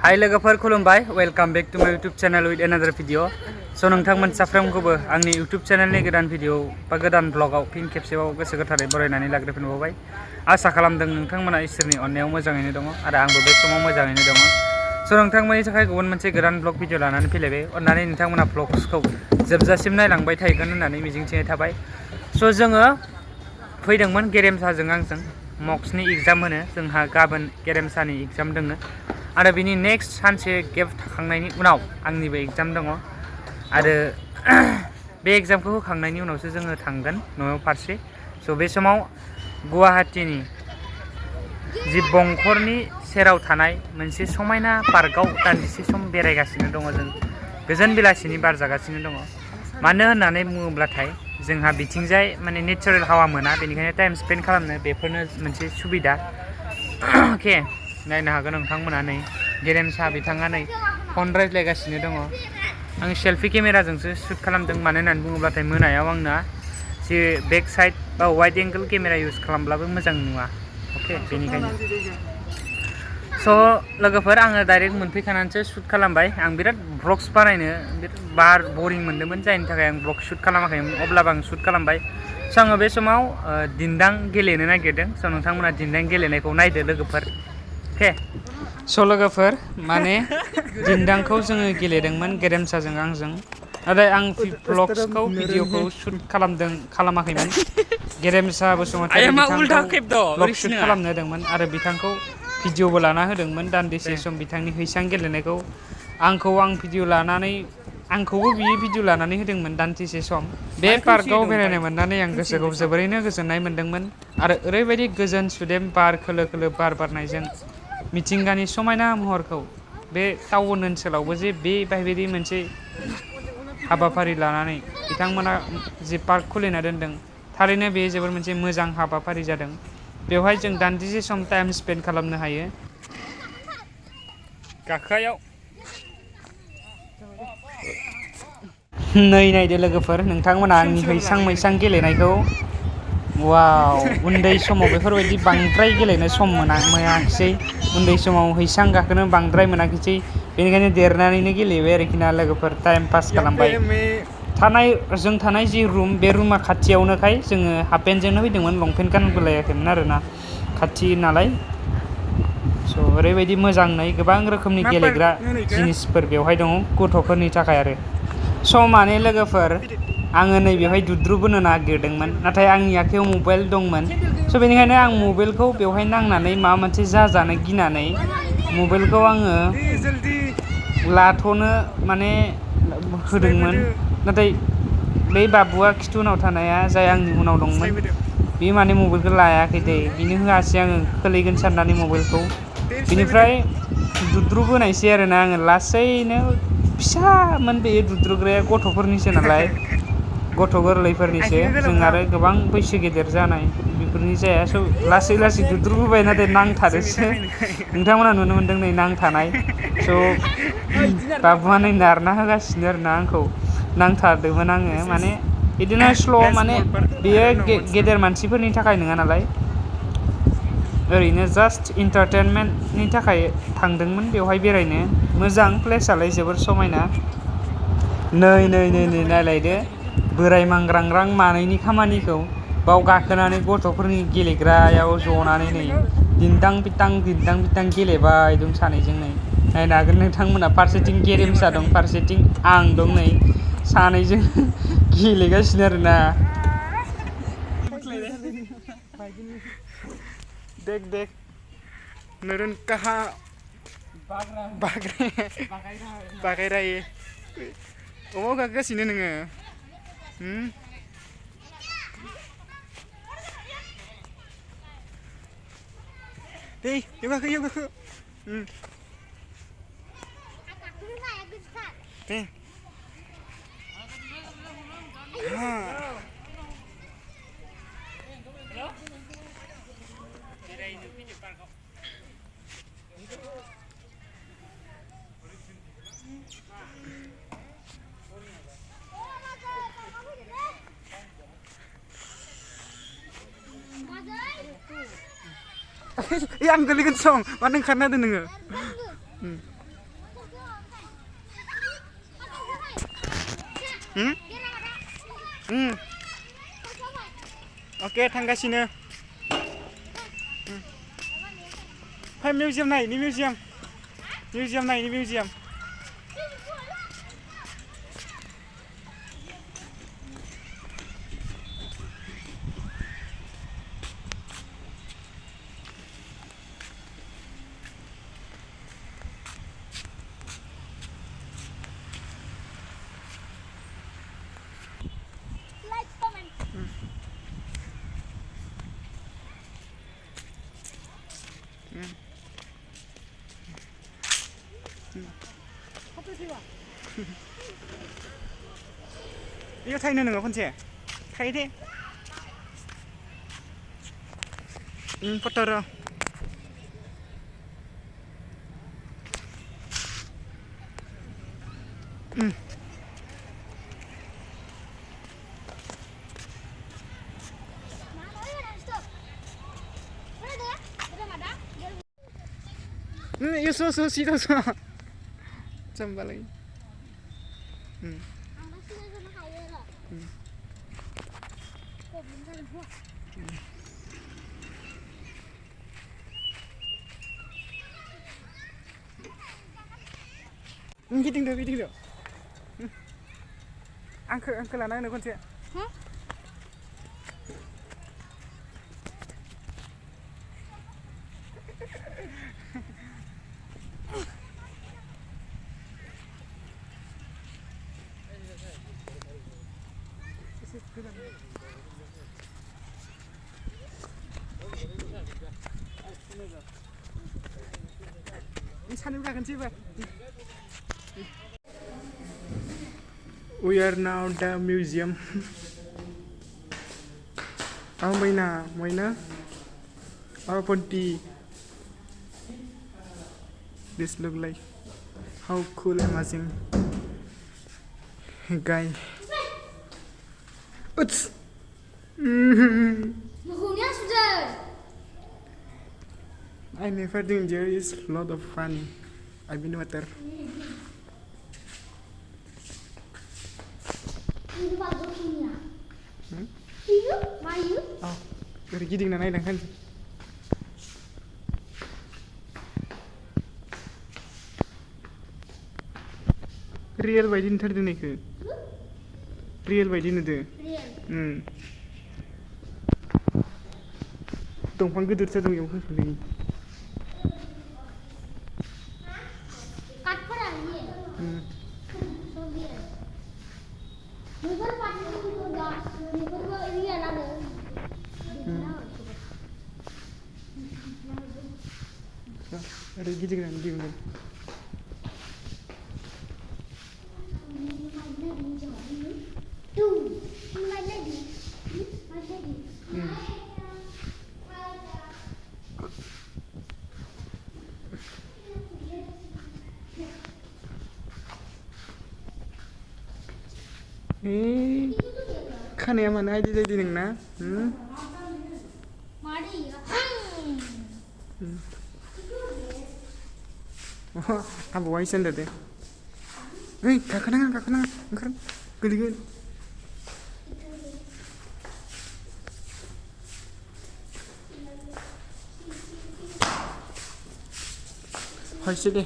हाय लोगोफोर खुलुमबाय वेलकाम बैक टू माय YouTube channel with another video so नोंथांमोन साफ्रोमखौबो आंनि यूट्यूब चैनलनि गोदान वीडियो बा गोदान ब्लॉगआव फिन खेबसेबाव गोसो गोथारै बरायनानै लाग्रोफिनबावबाय आसा खालामदों नोंथांमोना इसोरनि अननायाव मोजाङैनो दङ आरो आंबो बे समाव मोजाङैनो दङ सो नोंथांमोननि थाखाय गुबुन मोनसे गोदान ब्लॉग वीडियो लानानै फैलायबाय अन्नानै नोंथांमोना ब्लॉग्सखौ जोबजासिम नायलांबाय थागोन होननानै मिजिंथिनाय थाबाय सो जोङो फैदोंमोन गेरेमसाजों आंजों मक्सनि एग्जाम होनो जोंहा गाबोन गेरेमसानि एग्जाम दङ आरो बिनि नेक्स्ट सानसे गेप थाखांनायनि उनाव आंनिबो एग्जाम दङ आरो बे एग्जामखौ होखांनायनि उनावसो जोङो थांगोन न'आव फारसे स' बे समाव गुवाहाटीनि जि बंखरनि सेराव थानाय मोनसे समायना पार्कआव दान्दिसे सम बेरायगासिनो दङ जों गोजोन बेलासिनि बार जागासिनो दङ मानो होननानै बुङोब्लाथाय जोंहा बिथिंजाय माने नेचारेल हावा मोना बेनिखायनो टाइम स्पेन्ड खालामनो बेफोरनो मोनसे सुबिदा अके नायनो हागोन नोंथांमोना नै गेरेमसा बिथाङा नै फन रायज्लायगासिनो दङ आं सेल्फि केमेराजोंसो शुट खालामदों मानो होननानै बुङोब्लाथाय मोनायाव आंना जे बेक साइड बा वाइड एंगल केमेरा इउज खालामब्लाबो मोजां नुवा अके बेनिखायनो स' लोगोफोर आङो डाइरेक्ट मोनफैखानानैसो शुट खालामबाय आं बिराद ब्लग्स बानायनो बिराद बरिं मोन्दोंमोन जायनि थाखाय आं ब्लग शुट खालामाखैमोन अब्लाबो आं शुट खालामबाय स' आङो बे समाव दिन्दां गेलेनो नागिरदों स' नोंथांमोना दिन्दां गेलेनायखौ नायदो लोगोफोर अके स' लोगोफोर माने दिन्दांखौ जोङो गेलेदोंमोन गेरेमसाजों आंजों नाथाय आं ब्लग्सखौ भिडिअखौ शुट खालामाखैमोन गेरेमसा बसुमतारी बिथांखौ ब्लग शुट खालामनो होदोंमोन आरो बिथांखौ भिडिअबो लाना होदोंमोन दान्दिसे सम बिथांनि हैसां गेलेनायखौ आं भिडिअ लानानै आंखौबो बियो भिडिअ लानानै होदोंमोन दान्दिसे सम बे पार्कआव बेरायनो मोननानै आं गोसोखौ जोबोरैनो गोजोननाय मोन्दोंमन आरो ओरैबायदि गोजोन सुदेम बार खोलो खोलो बार बारनायजों मिथिंगानि समायना महरखौ बे टाउन ओनसोलावबो जे बेबायदि मोनसे हाबाफारि लानानै बिथांमोना जि पार्क खुलिना दोनदों थारैनो बे जोबोर मोनसे मोजां हाबाफारि जादों बेवहाय जों दान्दिसे सम टाइम स्पेन्ड खालामनो हायो गाखोआयाव नै नायदो लोगोफोर नोंथांमोना आंनि हैसां मैसां गेलेनायखौ वाव उन्दै समाव बेफोरबायदि बांद्राय गेलेनो सम मोनाखिसै उन्दै समाव हैसां गाखोनो बांद्राय मोनाखिसै बेनिखायनो देरनानैनो गेलेबाय आरोखि ना लोगोफोर टाइम पास खालामबाय जों थानाय जि रुम बे रुमा खाथियावनोखाय जोङो हाफ पेन्टजोंनो फैदोंमोन लंपेन्ट गानबोलायाखैमोन आरोना खाथि नालाय स' ओरैबायदि मोजाङै गोबां रोखोमनि गेलेग्रा जिनिसफोर बेवहाय दङ गथ'फोरनि थाखाय आरो स' माने लोगोफोर आङो नैबेवहाय दुद्रुबोनो नागिरदोंमोन नाथाय आंनि आखायाव मबाइल दंमोन स' बेनिखायनो आं मबाइलखौ बेवहाय नांनानै माबा मोनसे जाजानो गिनानै मबाइलखौ आङो लाथ'नो माने होदोंमोन नाथाय बै बाबुआ खिथु उनाव थानाया जाय आंनि उनाव दंमोन बे माने मबाइलखौ लायाखै दै बिनो होआसै आङो खोलैगोन साननानै मबाइलखौ बिनिफ्राय दुद्रुबोनायसै आरोना आङो लासैनो फिसामोन बेयो दुद्रुग्राया गथ'फोरनिसो नालाय गथ' गोरलैफोरनिसो जों आरो गोबां बैसो गेदेर जानाय बेफोरनि जाया स' लासै लासै दुद्रुबोबाय नाथाय नांथादोसो नोंथांमोना नुनो मोन्दों नै नांथानाय स' बाबुआ नै नारना होगासिनो आरोना आंखौ नांथारदोंमोन आङो माने बिदिनो स्ल' माने बेयो गेदेर मानसिफोरनि थाखाय नङा नालाय ओरैनो जास्ट इन्टारटेनमेन्टनि थाखाय थांदोंमोन बेवहाय बेरायनो मोजां प्लेसआलाय जोबोर समायना नै नायलायदो बोराय मांग्रांग्रां मानैनि खामानिखौ बाव गाखोनानै गथ'फोरनि गेलेग्रायाव जनानै नै दिन्दां बिथां गेलेबाय दं सानैजों नै नायनो हागोन नोंथांमोना फारसेथिं गेरेमसा दं फारसेथिं आं दं नै सानैजों गेलेगासिनो आरोना देख नरुन कहाँ बागायरायो अबाव गाखोगासिनो नोङो दे याव गाखो दे आं गोलैगोन सं मानो ओंखारना होदों नोङो Oke, थांगासिनो. Fai museum này, đi museum. Museum này, đi museum. 이거 타이는 거 혼자 타이 돼? 포터러. 이거 쏘 시도서. 좀 빨리. Giting được. Uncle là nói nữa con chị. We are now the museum. Maina. Ponti. This look like how cool, amazing guy. Oops. I never think there is a lot of fun. I've been water. Oh, dari giting na naidang kan. Real by din third ne ke. Real by din de. Real. Dongfang gedur sa dong yang khuli. Kat pora ni. So dia. Mugar patni ko da. Mugar ko area la de. Ada giting na di ngan. खानाया मानो आइदि जायदि नोंना आबौआ इसे होनदो दे ओइ गाखोनाङा ओंखार गोलैगोन हयसो दे